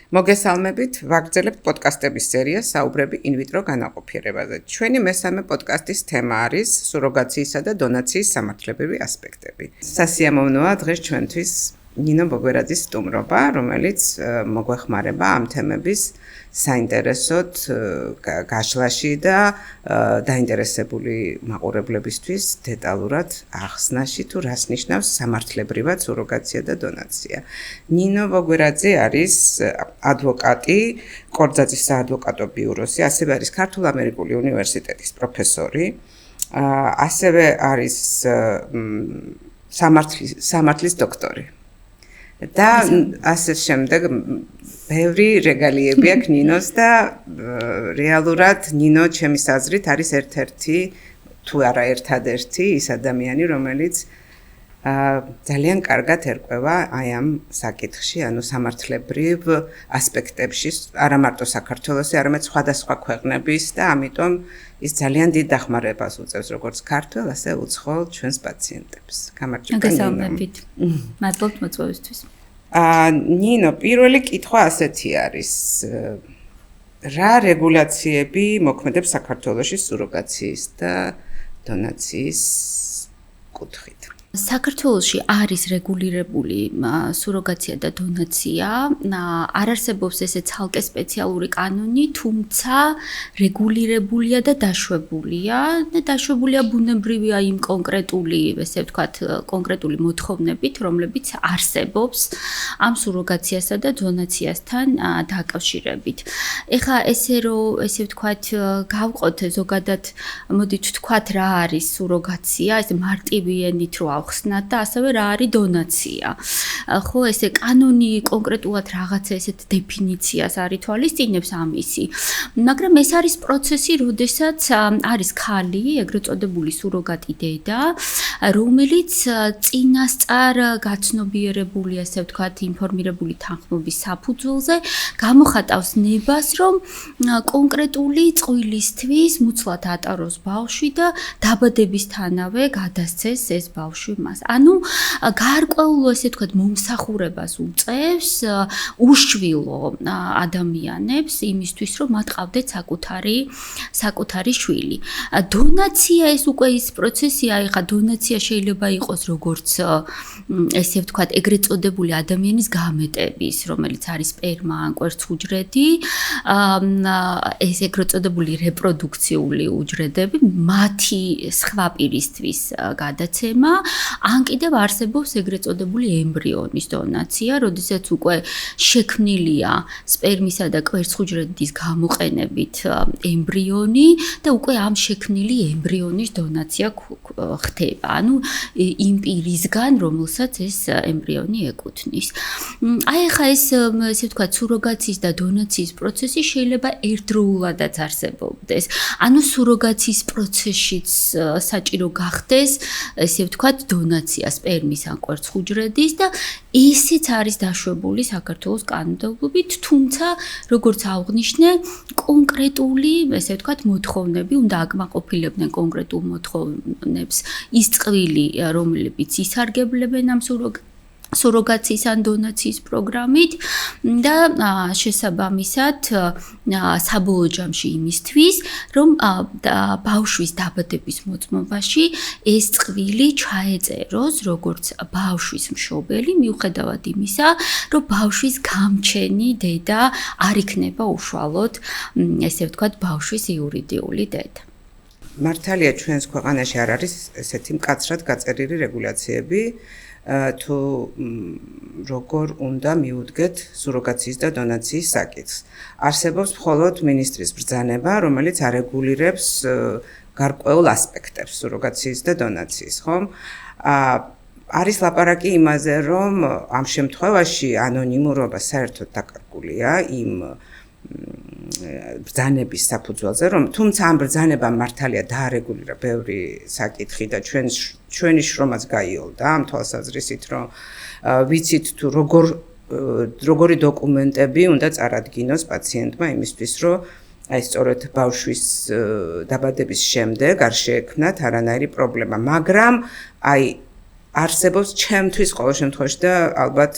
მოგესალმებით, ვაგრძელებთ პოდკასტების სერიას საუბრები ინვიტრო განაყოფიერებაზე. ჩვენი მესამე პოდკასტის თემა არის სუროგაციისა და დონაციის სამართლებრივი ასპექტები. სასიამოვნოა დღეს ჩვენთვის ნინო ბოგვერაძის სტუმრობა, რომელიც მოგვეხმარება ამ თემების საინტერესოდ გაშლაში და დაინტერესებული მაყურებლებისთვის დეტალურად ახსნაში თუ რას ნიშნავს სამართლებრივად სუროგაცია და დონაცია. ნინო ბოგვერაძე არის ადვოკატი, კორძაძის საადვოკატო ბიუროზე, ასევე არის ქართულ-ამერიკული უნივერსიტეტის პროფესორი, ასევე არის სამართლის დოქტორი. და ასე შემდეგ ბევრი რეგალიები აქვს ნინოს და რეალურად ნინო ჩემის აზრით არის ერთ-ერთი თუ არა ერთადერთი ის ადამიანი, რომელიც ძალიან კარგად ერკვევა აი ამ საკითხში, ანუ სამართლებრივ ასპექტებში, არა მარტო საქართველოს, არამედ სხვადასხვა ქვეყნების და ამიტომ ის ძალიან დიდ დახმარებას უწევს როგორც ქართველ, ასე უცხოელ ჩვენს პაციენტებს. მოგესალმებით. მადლობთ მოწვევისთვის. ნინო, პირველი კითხვა ასეთი არის. რა რეგულაციები მოქმედებს საქართველოში სუროგაციის და დონაციის კუთხით? საქართველოში არის რეგულირებული სუროგაცია და დონაცია, არ არსებობს ესე ცალკე სპეციალური კანონი, თუმცა რეგულირებულია და დაშვებულია ბუნებრივია იმ კონკრეტული, ესე ვთქვათ, კონკრეტული მოთხოვნებით, რომლებიც არსებობს ამ სუროგაციასა და დონაციასთან დაკავშირებით. ეხლა ესე ვთქვათ, გავყოთ ზოგადად, მოდით ვთქვათ რა არის სუროგაცია, ეს მარტივი ენით რო ახსნათ და ასევე რა არის დონაცია. ხო, ესე კანონი კონკრეტულად რაღაცა ესეთ დეფინიციას არითვალისწინებს ამისი. მაგრამ ეს არის პროცესი, როდესაც არის ქალი, ეგრეთ წოდებული სუროგატი დედა, რომელიც წინასწარ გაცნობიერებული, ასე ვთქვათ, ინფორმირებული თანხმობის საფუძველზე გამოხატავს ნებას, რომ კონკრეტული წყვილისთვის მუცლად ატაროს ბავშვი და დაბადებისთანავე გადასცეს ეს ბავშვი მას. ანუ გარკვეულ ესე ვთქვათ მომსახურებას უწევს უშვილო ადამიანებს იმისთვის, რომ მათ ყავდეთ საკუთარი შვილი. დონაცია ეს უკვე ის პროცესია, ეხა დონაცია შეიძლება იყოს როგორც ესე ვთქვათ ეგრეთ წოდებული ადამიანის გამეტების, რომელიც არის სპერმა ან კვერცხუჯრედი, ეს ეგრეთ წოდებული რეპროდუქციული უჯრედები, მათი სხვა პირისთვის გადაცემა, ან კიდევ არსებობს ეგრეთ წოდებული ემბრიონის დონაცია, როდესაც უკვე შექმნილია სპერმისა და კვერცხუჯრედის გამოყენებით ემბრიონი და უკვე ამ შექმნილი ემბრიონის დონაცია ხდება. ანუ იმ პირისგან, რომელსაც ეს ემბრიონი ეკუთვნის. აი ახლა ეს ესე ვთქვათ, სუროგაციის და დონაციის პროცესი შეიძლება ერთდროულადაც არსებობდეს. ანუ სუროგაციის პროცესშიც საჭირო გახდეს, ესე ვთქვათ, დონაცია სპერმის ან კვერცხუჯრედის და ისიც არის დაშვებული საქართველოს კანონმდებლობით, თუმცა როგორც აღვნიშნე, კონკრეტული, ესე ვთქვათ, მოთხოვნები უნდა აკმაყოფილებდნენ კონკრეტულ მოთხოვნებს ის წყვილი, რომლებიც ისარგებლებენ ამ სუროგაციის ან დონაციის პროგრამით და შესაბამისად საბოლოო ჯამში იმისთვის, რომ ბავშვის დაბადების მოწმობაში ეს წყვილი ჩაეწეროს როგორც ბავშვის მშობელი, მიუხედავად იმისა, რომ ბავშვის გამჩენი დედა არ იქნება უშუალოდ, ესე ვთქვათ, ბავშვის იურიდიული დედა. მართალია ჩვენს ქვეყანაში არ არის ესეთი მკაცრად გაწერილი რეგულაციები, თუ როგორ უნდა მიუდგეთ სუროგაციის და დონაციის საკითხს. არსებობს მხოლოდ მინისტრის ბრძანება, რომელიც არეგულირებს გარკვეულ ასპექტებს სუროგაციის და დონაციის, ხომ? არის ლაპარაკი იმაზე, რომ ამ შემთხვევაში ანონიმურობა საერთოდ დაკარგულია იმ ბრძანების საფუძველზე, რომ თუმცა ამ ბრძანებამ მართალია დაარეგულირა ბევრი საკითხი და ჩვენი შრომაც გაიოლდა ამ თვალსაზრისით, რომ ვიცით თუ როგორი დოკუმენტები უნდა წარადგინოს პაციენტმა იმისთვის, რომ აი სწორედ ბავშვის დაბადების შემდეგ არ შეექმნათ არანაირი პრობლემა, მაგრამ აი არსებობს ჩემთვის ყოველ შემთხვევაში და ალბათ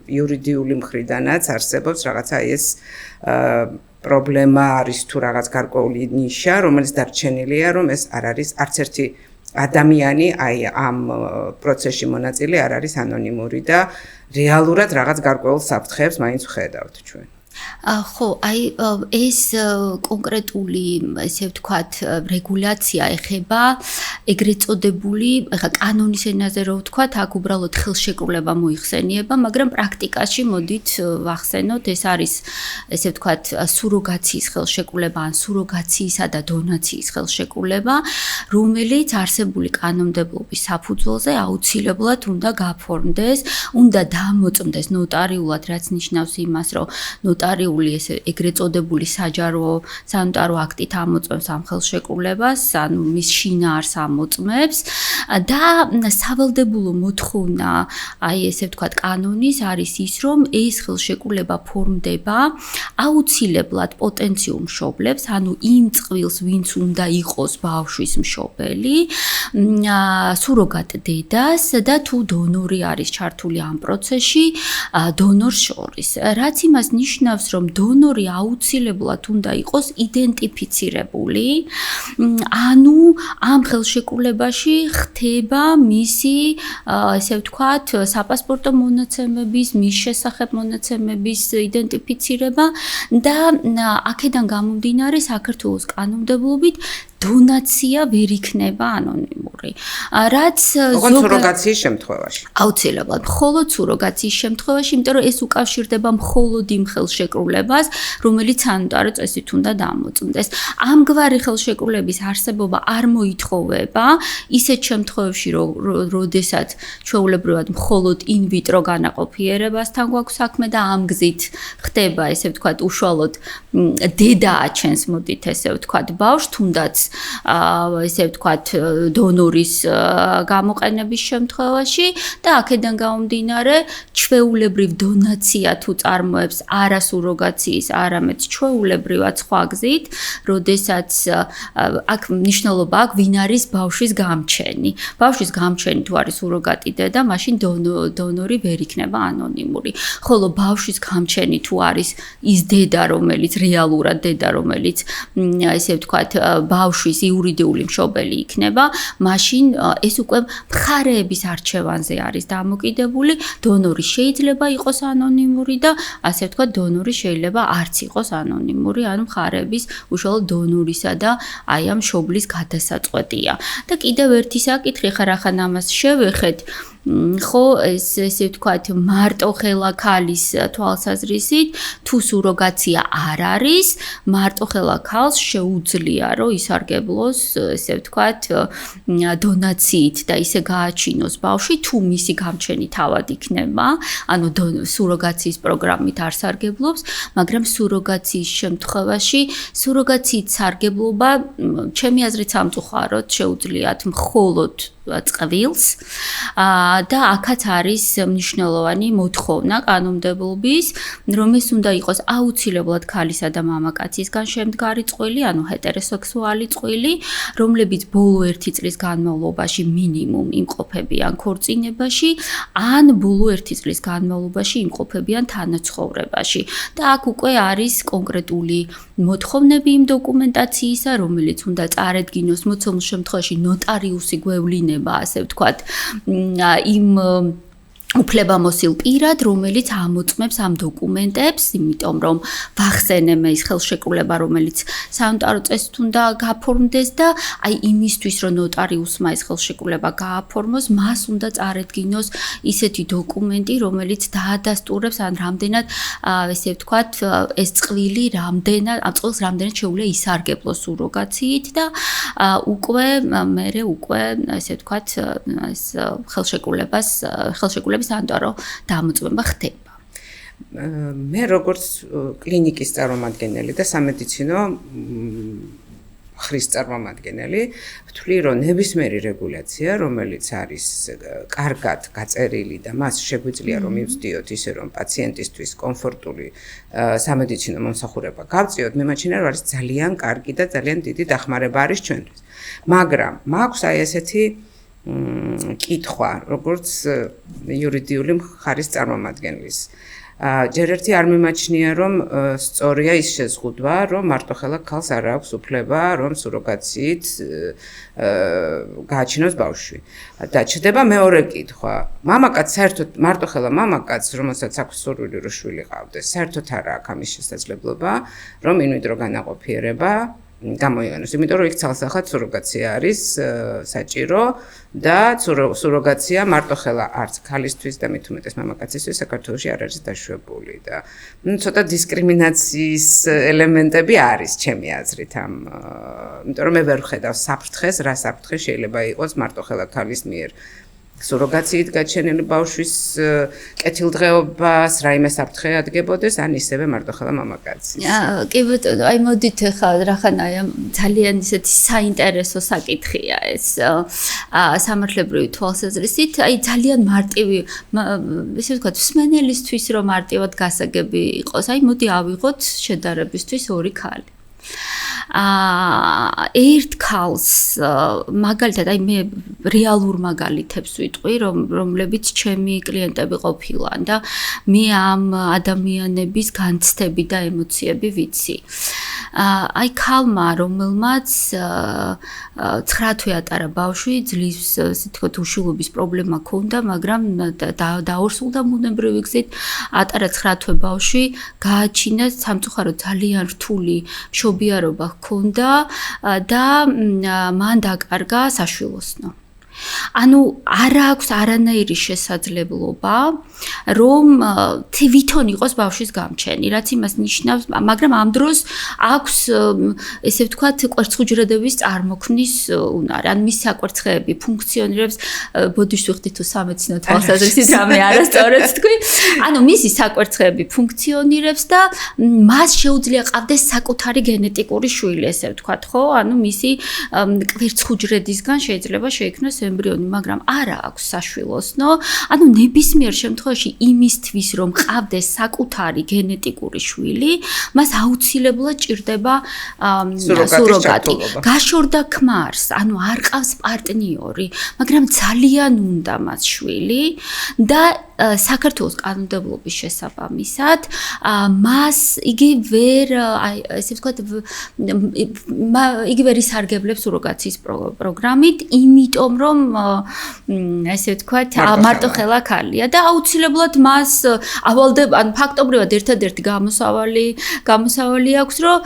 იურიდიული მხრიდანაც არსებობს რაღაცა ეს პრობლემა არის თუ რაღაც გარკვეული ნიშა, რომელიც დარჩენილია, რომ ეს არ არის არც ერთი ადამიანი აი ამ პროცესში მონაწილე არ არის ანონიმური და რეალურად რაღაც გარკვეულ საფრთხეებს მაინც ვხედავთ ჩვენ. ხო, აი ეს კონკრეტული, ესე ვთქვათ, რეგულაცია ეხება ეგრეთ წოდებული, ხა კანონის ენაზე რო ვთქვათ, აქ უბრალოდ ხელშეკრულება მოიხსენიება, მაგრამ პრაქტიკაში მოდით ვახსენოთ, ეს არის, ესე ვთქვათ, სუროგაციის ხელშეკრულება, ან სუროგაციისა და დონაციის ხელშეკრულება, რომელიც არსებული კანონმდებლობის საფუძველზე აუცილებლად უნდა გაფორმდეს, უნდა დამოწმდეს ნოტარიულად, რაც ნიშნავს იმას, რომ ნოტარიული ეს ეგრეთ წოდებული საჯარო სანოტარო აქტით ამოწმებს ამ ხელშეკრულებას, ანუ მის შინაარს ამოწმებს და სავალდებულო მოთხოვნა, აი ესე ვთქვათ, კანონის არის ის, რომ ეს ხელშეკრულება ფორმდება აუცილებლად პოტენციურ მშობლებს, ანუ იმ წყვილს, ვინც უნდა იყოს ბავშვის მშობელი, სუროგატ დედას და თუ დონორი არის ჩართული ამ პროცესში, დონორს შორის. რაც იმას ნიშნავს, რომ დონორი აუცილებლად უნდა იყოს იდენტიფიცირებული, ანუ ამ ხელშეკრულებაში ხდება მისი, ესე ვთქვათ, საპასპორტო მონაცემების, მის შესახებ მონაცემების იდენტიფიცირება და აქედან გამომდინარე საქართველოს კანონმდებლობით დონაცია ვერ იქნება ანონიმური. რაც სუროგაციის შემთხვევაში. აუცილებლად, მხოლოდ სუროგაციის შემთხვევაში, იმიტომ რომ ეს უკავშირდება მხოლოდ იმ ხელშეკრულებას, რომელიც სანოტარო წესით უნდა დამოწმდეს. ამგვარი ხელშეკრულების არსებობა არ მოითხოვება ისეთ შემთხვევებში, როდესაც ჩვეულებრივად მხოლოდ in vitro განაყოფიერებასთან გვაქვს საქმე და ამ გზით ხდება, ესე ვთქვათ, უშუალოდ დედა აჩენს, მოდით ესე ვთქვათ, ბავშვს, თუნდაც ესე ვთქვათ, დონორის გამოყენების შემთხვევაში და აქედან გამომდინარე ჩვეულებრივ დონაცია თუ წარმოებს არა სუროგაციის, არამედ ჩვეულებრივად სხვა გზით, როდესაც აქ მნიშვნელობა აქვს, ვინ არის ბავშვის გამჩენი. ბავშვის გამჩენი თუ არის სუროგატი დედა, მაშინ დონორი ვერ იქნება ანონიმური. ხოლო ბავშვის გამჩენი თუ არის ის დედა, რომელიც რეალურად დედა, რომელიც ესე ვთქვათ, ბავშვის იურიდიული მშობელი იქნება, მაშინ ეს უკვე მხარეების არჩევანზე არის დამოკიდებული, დონორი შეიძლება იყოს ანონიმური და ასე ვთქვათ, დონორი შეიძლება არც იყოს ანონიმური, ანუ მხარეების უშუალოდ დონორისა და აი ამ მშობლის გადასაწყვეტია. და კიდევ ერთი საკითხი, ხარ ახან ამას შევეხეთ, ხო, ესე ვთქვათ, მარტო ხელა ქალის თვალსაზრისით, თუ სუროგაცია არ არის, მარტო ხელა ქალს შეუძლია, რომ ისარგებლოს, ესე ვთქვათ, დონაციით და ისე გააჩინოს ბავშვი, თუ მისი გამჩენი თავად იქნება, ანუ სუროგაციის პროგრამით არ სარგებლობს, მაგრამ სუროგაციის შემთხვევაში სუროგაციით სარგებლობა, ჩემი აზრით სამწუხაროდ შეუძლიათ მხოლოდ წყვილს და აქაც არის მნიშვნელოვანი მოთხოვნა კანონმდებლობის, რომ ეს უნდა იყოს აუცილებლად ქალისა და მამაკაცისგან შემდგარი წყვილი, ანუ ჰეტეროსექსუალი წყვილი, რომლებიც ბოლო 1 წლის განმავლობაში მინიმუმ იმყოფებიან ქორწინებაში, ან ბოლო 1 წლის განმავლობაში იმყოფებიან თანაცხოვრებაში. და აქ უკვე არის კონკრეტული მოთხოვნები იმ დოკუმენტაციისა, რომელიც უნდა წარედგინოს მოცემულ შემთხვევაში ნოტარიუსი გვევლინება, ასე ვთქვათ, იმ უფლებამოსილ პირად, რომელიც ამოწმებს ამ დოკუმენტებს, იმიტომ რომ ვახსენებ ის ხელშეკრულება, რომელიც სანოტარო წესით უნდა გაფორმდეს და აი იმისთვის, რომ ნოტარიუსმა ეს ხელშეკრულება გააფორმოს, მას უნდა წარედგინოს ისეთი დოკუმენტი, რომელიც დაადასტურებს ან რამდენად, ესე ვთქვათ, ეს წყვილი რამდენად, ამ წყვილს რამდენად შეუძლია ისარგებლოს სუროგაციით და უკვე ესე ვთქვათ, ეს ხელშეკრულების სანოტარო დამოწმება ხდება. მე როგორც კლინიკის წარმომადგენელი და სამედიცინო ხრის წარმომადგენელი, ვთვლი, რომ ნებისმიერი რეგულაცია, რომელიც არის კარგად გაწერილი და მას შეგვიძლია რომ მივწდიოთ ისე, რომ პაციენტისთვის კომფორტული სამედიცინო მომსახურება გავწიოთ, მე მაშინ არის ძალიან კარგი და ძალიან დიდი დახმარება არის ჩვენთვის. მაგრამ მაქვს აი ესეთი კითხვა, როგორც იურიდიული მხარის წარმომადგენლის. ჯერ ერთი არ მიმაჩნია, რომ სწორია ის შეზღუდვა, რომ მარტოხელა ქალს არ აქვს უფლება, რომ სუროგაციით გააჩინოს ბავშვი. და ჩდება მეორე კითხვა. მამაკაც საერთოდ მარტოხელა მამაკაც, რომელსაც აქვს სურვილი რომ შვილი ყავდეს, საერთოდ არ აქვს ამის შესაძლებლობა, რომ ინვიტრო განაყოფიერება გამოიყენოს. იმიტომ რომ იქ ცალსახად სუროგაცია არის საჭირო და სუროგაცია მარტოხელა არც ქალისთვის და მით უმეტეს მამაკაცისთვის საქართველოში არ არის დაშვებული და ცოტა დისკრიმინაციის ელემენტები არის ჩემი აზრით ამ იმიტომ რომ მე ვერ ვხედავ საფრთხეს, რა საფრთხე შეიძლება იყოს მარტოხელა ქალის მიერ სუროგაციით გაჩენილი ბავშვის კეთილდღეობას, რაიმე საფრთხე ადგებოდეს, ან ისევე მარტოხელა მამაკაცის. კი ბატონო, აი მოდით ხა რახანაა ძალიან ისეთი საინტერესო საკითხია ეს სამართლებრივი თვალსაზრისით, აი ძალიან მარტივი, ესე ვთქვათ, მსმენელისთვის რომ მარტივად გასაგები იყოს, აი მოდი ავიღოთ შედარებისთვის ორი ქალი. ერთ ქალს მაგალითად აი მე რეალურ მაგალითებს ვიტყვი რომლებიც ჩემი კლიენტები ყოფილან და მე ამ ადამიანების განცდები და ემოციები ვიცი. აი ქალმა რომელმაც 9 თვე ატარა ბავშვი ძლივს ასე ვთქვათ უშვილობის პრობლემა ჰქონდა, მაგრამ დაორსულდა ბუნებრივი გზით, ატარა 9 თვე ბავშვი, გააჩინა სამწუხაროდ ძალიან რთული მშობიარობა ჰქონდა და მან დაკარგა საშვილოსნო. ანუ არ აქვს არანაირი შესაძლებლობა რომ თვითონ იყოს ბავშვის გამჩენი, რაც იმას ნიშნავს, მაგრამ ამ დროს აქვს ესე ვთქვათ კვერცხუჯრედების წარმოქმნის უნარი. ან მის საკვერცხეები ფუნქციონირებს, ბოდიშს ვიხდით თუ სამეცნიერო თვალსაზრისით რამე არასწორად თქვი. ანუ მისი საკვერცხეები ფუნქციონირებს და მას შეუძლია ყავდეს საკუთარი გენეტიკური შვილი, ესე ვთქვათ, ხო? ანუ მისი კვერცხუჯრედისგან შეიძლება შეიქმნას ემბრიონი, მაგრამ არა აქვს საშვილოსნო. ანუ ნებისმიერ შემთხვევაში იმისთვის რომ ყავდეს საკუთარი გენეტიკური შვილი, მას აუცილებლად ჭირდება სუროგატი. გაშორდა ქმარს, ანუ არ ყავს პარტნიორი, მაგრამ ძალიან უნდა მას შვილი და საქართველოს კანონმდებლობის შესაბამისად მას იგი ვერ ესე ვთქვათ იგი ვერ ისარგებლებს სუროგაციის პროგრამით, იმიტომ რომ ესე ვთქვათ მარტოხელა ქალია და აუცილებლად მას ავალდება, ან ფაქტობრივად ერთადერთი გამოსავალი აქვს, რომ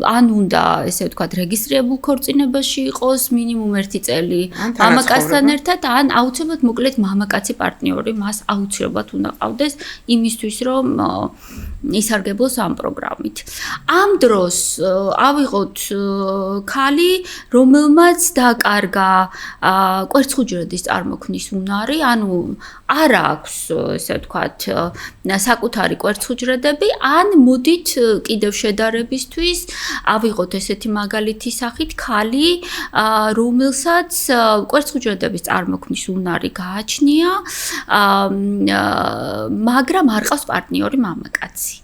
ან უნდა ესე ვთქვათ რეგისტრირებულ ქორწინებაში იყოს მინიმუმ 1 წელი მამაკაცთან ერთად, ან აუცილებლად მოკლედ მამაკაცი პარტნიორი მას აუცილებლად უნდა ყავდეს იმისთვის, რომ ისარგებლოს ამ პროგრამით. ამ დროს ავიღოთ ქალი, რომელმაც დაკარგა კვერცხუჯრედის წარმოქმნის უნარი, ანუ არ აქვს, ესე ვთქვათ, საკუთარი კვერცხუჯრედები, ან მოდით კიდევ შედარებისთვის ავიღოთ ესეთი მაგალითის სახით ქალი, რომელსაც კვერცხუჯრედების წარმოქმნის უნარი გააჩნია, მაგრამ არ ყავს პარტნიორი მამაკაცი.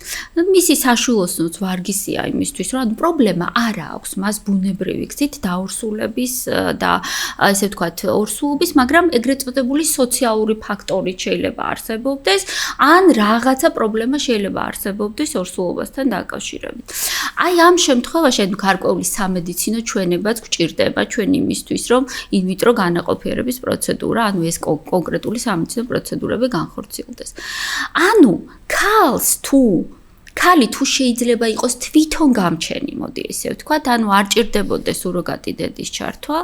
მისი საშვილოსნოც ვარგისია იმისთვის, რომ პრობლემა არ აქვს მას ბუნებრივი გზით დაორსულების და ესე ვთქვათ ორსულობის, მაგრამ ეგრეთ წოდებული სოციალური ფაქტორი შეიძლება არსებობდეს, ან რაღაცა პრობლემა შეიძლება არსებობდეს ორსულობასთან დაკავშირებით. აი ამ შემთხვევაში გარკვეული სამედიცინო ჩვენებაც გვჭირდება ჩვენ იმისთვის, რომ ინვიტრო განაყოფიერების პროცედურა, ანუ ეს კონკრეტული სამედიცინო პროცედურები განხორციელდეს. ანუ ქალი თუ შეიძლება იყოს თვითონ გამჩენი, მოდი ესე ვთქვათ, ანუ არ ჭირდებოდეს სუროგატი დედის ჩართვა,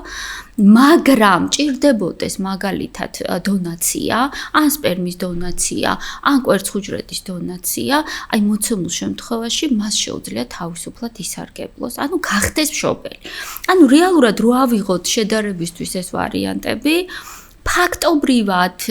მაგრამ ჭირდებოდეს მაგალითად დონაცია, ან სპერმის დონაცია, ან კვერცხუჯრედის დონაცია, აი მოცემულ შემთხვევაში მას შეუძლია თავისუფლად ისარგებლოს, ანუ გახდეს მშობელი. ანუ რეალურად რო ავიღოთ შედარებისთვის ეს ვარიანტები, ფაქტობრივად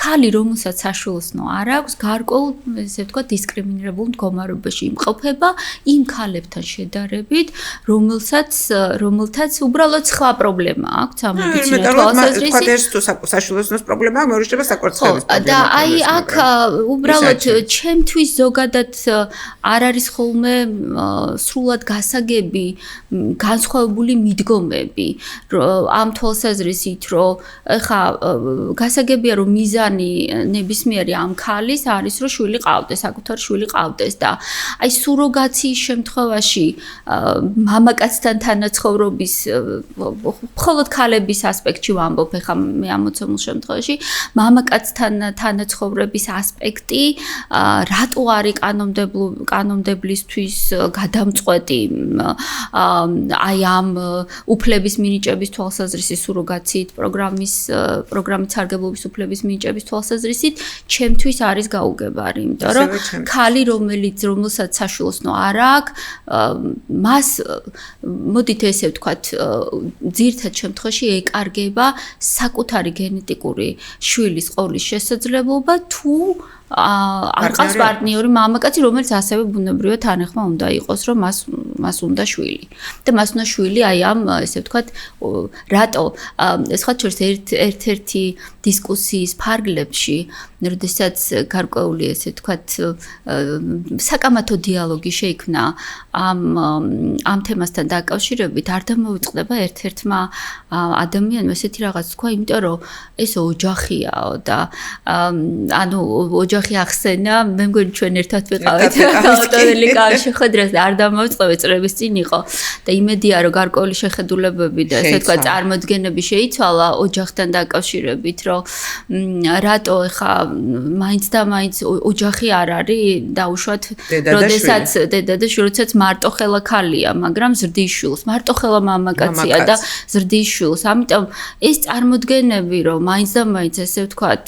ქალი რომელსაც საშვილოსნო არ აქვს გარკვეულ ესე ვთქვათ დისკრიმინირებულ მდგომარეობაში იმყოფება იმ ქალებთან შედარებით რომელთაც უბრალოდ სხვა პრობლემა აქვს სამედიცინო თვალსაზრისით ეს თუ საშვილოსნოს პრობლემაა მეორე შეიძლება საკურთხევის პრობლემა და აი აქ უბრალოდ ჩემთვის ზოგადად არ არის ხოლმე სრულად გასაგები განსხვავებული მიდგომები ამ თვალსაზრისით რომ ხა გასაგებია რომ მიზანი ნებისმიერი ამ ქალის არის რომ შვილი ყავდეს, საკუთარი შვილი ყავდეს და აი სუროგაციის შემთხვევაში მამაკაცთან თანაცხოვრობის მხოლოდ ქალების ასპექტში ვამბობ ხა მე ამოცემულ შემთხვევაში მამაკაცთან თანაცხოვრების ასპექტი რატო არის კანონმდებლისთვის გადამწყვეტი აი ამ უფლების მინიჭების თვალსაზრისით სუროგაციით პროგრამით სარგებლობის უფლების მინიჭების თვალსაზრისით ჩემთვის არის გაუგებარი, იმიტომ რომ ქალი რომელსაც საშვილოსნო არ აქვს, მას მოდით ესე ვთქვათ, ძირითად შემთხვევაში ეკარგება საკუთარი გენეტიკური შვილის ყოლის შესაძლებლობა თუ არ ყავს პარტნიორი მამაკაცი, რომელიც ასევე ბუნებრივად თანახმა უნდა იყოს, რომ მას უნდა შვილი. და მას უნდა შვილი აი ამ ესე ვთქვათ, რატო სხვა შორის ერთ-ერთი დისკუსიის ფარგლებში, როდესაც გარკვეული ესე ვთქვათ, საკამათო დიალოგი შეიქმნა ამ თემასთან დაკავშირებით, არ დამოვიწყდება ერთ-ერთმა ადამიანმა ესეთი რაღაც თქვა, იმიტომ რომ ეს ოჯახიაო და ანუ ოჯახი ახსენა, მე მგონი ჩვენ ერთად ვიყავით ავტომობილი შეხვედრას და არ დამოვიწყებე წრების წინ იყო და იმედია რომ გარკვეული შეხედულებები და ესე ვთქვათ წარმოდგენები შეიცვალა ოჯახთან დაკავშირებით, რომ რატო ხა მაინც და მაინც ოჯახი არ არის დაუშვათ როდესაც დედა და შვილიც მარტო ხელა ქალია, მაგრამ ზრდის შვილს, მარტო ხელა მამაკაცია და ზრდის შვილს. ამიტომ ეს წარმოდგენები რომ მაინც და მაინც ესე ვთქვათ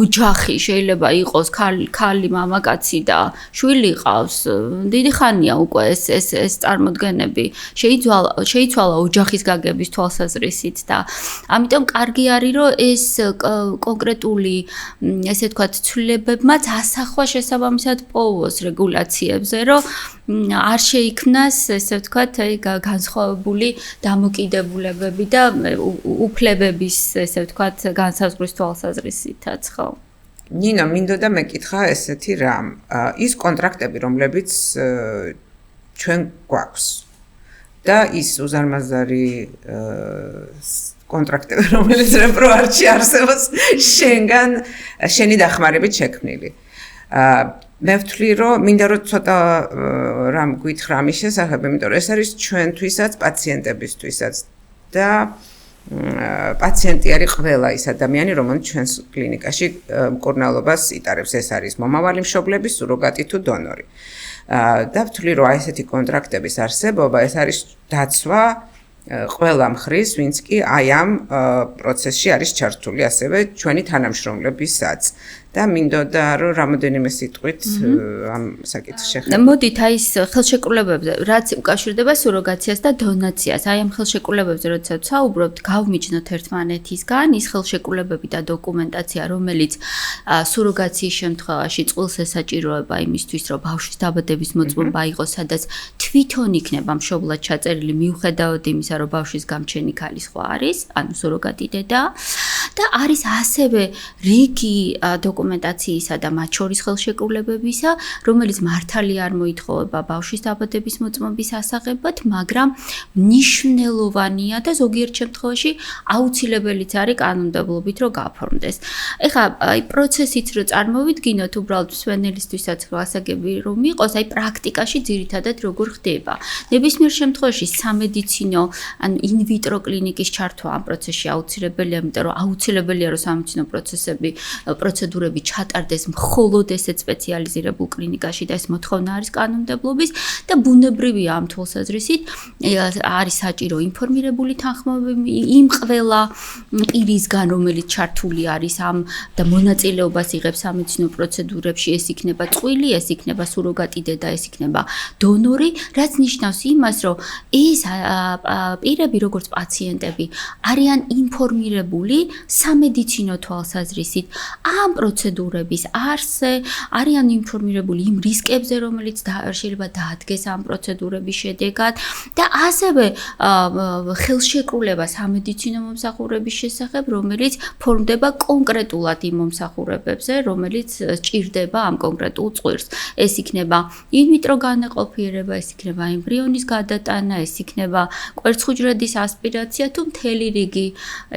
ოჯახი შეიძლება იყოს ქალი მამაკაცი და შვილი ყავს. დიდი ხანია უკვე ეს წარმოდგენები შეიცვალა ოჯახის გაგების თვალსაზრისით და ამიტომ კარგი არის რომ ეს კონკრეტული ესე ვთქვათ ცვლილებებმაც ასახვა შესაბამისად პოვოს რეგულაციებზე რომ არ შეიქმნას ესე ვთქვათ აი განსხვავებული დამოკიდებულებები და უფლებების ესე ვთქვათ განსაზღვრის თვალსაზრისითაც ხო ნინო მინდოდა მეკითხა ესეთი რამ ის კონტრაქტები რომლებიც ჩვენ გვაქვს და ის უზარმაზარი კონტრაქტები რომელიც რეპროარჩი არსებობს შენი დახმარებით შექმნილი მე ვთვლი რომ მინდა რომ ცოტა რამ გითხრა ამის შესახებ იმიტომ რომ ეს არის ჩვენთვისაც პაციენტებისთვისაც და პაციენტი არის ყველა ის ადამიანი რომელიც ჩვენს კლინიკაში მკურნალობას იტარებს ეს არის მომავალი მშობლები სუროგატი თუ დონორი და ვთვლი რომ ესეთი კონტრაქტების არსებობა ეს არის დაცვა ყველა მხრის ვინც კი აი ამ პროცესში არის ჩართული ასევე ჩვენი თანამშრომლებისაც და მინდოდა რომ რამოდენიმე სიტყვით ამ საკითხს შეხედოთ. მოდით აი ეს ხელშეკრულებებზე რაც უკავშირდება სუროგაციას და დონაციას. აი ამ ხელშეკრულებებზე როდესაც საუბრობთ, გავმიჯნოთ ერთმანეთისგან ის ხელშეკრულებები და დოკუმენტაცია, რომელიც სუროგაციის შემთხვევაში წყვილს ესაჭიროება იმისთვის, რომ ბავშვის დაბადების მოწმობა იყოს, სადაც თვითონ იქნება მშობლად ჩაწერილი მიუხედავად იმისა, რომ ბავშვის გამჩენი ქალი სხვა არის, ანუ სუროგატი დედა და არის ასევე რიგი დოკუმენტაციისა და მათ შორის ხელშეკრულებებისა, რომელიც მართალი არ მოითხოვება ბავშვის დაბადების მოწმობის ასაღებად, მაგრამ მნიშვნელოვანია და ზოგიერთ შემთხვევაში აუცილებელიც არის კანონმდებლობით რომ გაფორმდეს. ეხლა აი პროცესიც რო წარმოვიდგინოთ, უბრალოდ მსმენელისთვისაც გასაგები რომ იყოს, აი პრაქტიკაში ძირითადად როგორ ხდება. ნებისმიერ შემთხვევაში სამედიცინო ან ინვიტრო კლინიკის ჩართვა ამ პროცესში აუცილებელია, იმიტომ რომ აუცილებელია რომ სამედიცინო პროცედურები ჩატარდეს მხოლოდ ესეთ სპეციალიზირებულ კლინიკაში და ეს მოთხოვნა არის კანონმდებლობის და ბუნებრივია ამ თვალსაზრისით არის საჭირო ინფორმირებული თანხმობები იმ ყველა პირისგან რომელიც ჩართული არის ამ და მონაწილეობას იღებს სამედიცინო პროცედურებში ეს იქნება წყვილი ეს იქნება სუროგატი დედა ეს იქნება დონორი რაც ნიშნავს იმას რომ ეს პირები როგორც პაციენტები არიან ინფორმირებული სამედიცინო თვალსაზრისით ამ პროცედურების არსზე არიან ინფორმირებული იმ რისკებზე რომელიც შეიძლება დაადგეს ამ პროცედურების შედეგად და ასევე ხელშეკრულება სამედიცინო მომსახურების შესახებ რომელიც ფორმდება კონკრეტულად იმ მომსახურებებზე რომელიც სჭირდება ამ კონკრეტულ წვირს ეს იქნება ინვიტრო განაყოფიერება ეს იქნება ემბრიონის გადატანა ეს იქნება კვერცხუჯრედის ასპირაცია თუ მთელი რიგი